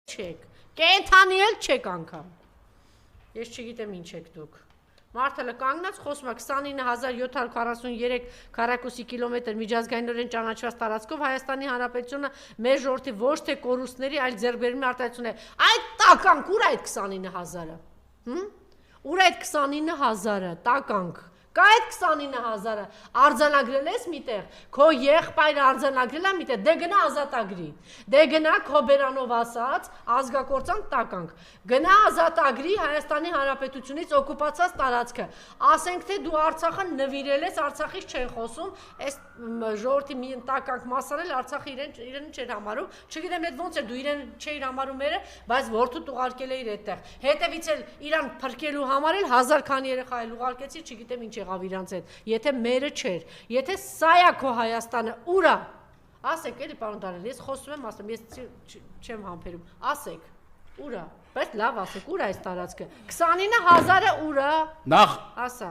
Չեք, կենթանի էլ չեք անգամ, ես չգիտեմ ինչ եք դուք, մարդը կանգնած խոսում է 29743 քառակուսի կիլոմետր միջազգայինորեն ճանաչված տարածքով Հայաստանի Հանրապետությունը մեր ժողովրդի ոչ թե կորուստների, այլ ձեռքբերումի արտահայտություն է, այդ տականք, ուր այդ 29000-ը, ուր այդ 29000-ը, տականք, կա այդ 29000-ը, արձանագրել ես միտեղ, քո եղբայրը արձանագրել է միտեղ, դե գնա ազատագրի, դե գնա քո բերանով ասած, ազգակործանք տականք, գնա ազատագրի Հայաստանի Հանրապետությունից օկուպացած տարածքը, ասենք թե դու Արցախը նվիրել ես, Արցախից չեն խոսում, այս ժողովրդի մի տականք մասարել, Արցախը իրեն չէր համարում, չգիտեմ այդ ոնց էր դու իրեն չէիր համարում մերը, բայց որդուդ ուղարկել էիր այդտեղ, հետևից էլ իրան փրկելու համար էլ 1000 քանի երեխա էլ ուղարկեցի, չգիտեմ ինչ եղավ իրանց հետ, եթե մերը չէր, եթե սա է քո Հայաստանը, ուր է, ասեք էլի պարոն Դարել, ես խոսում եմ, ասում, ես չեմ համբերում, ասեք, ուր է, բայց լավ ասեք, ուր է այս տարածքը, 29000-ը ուր է, Նախ ասա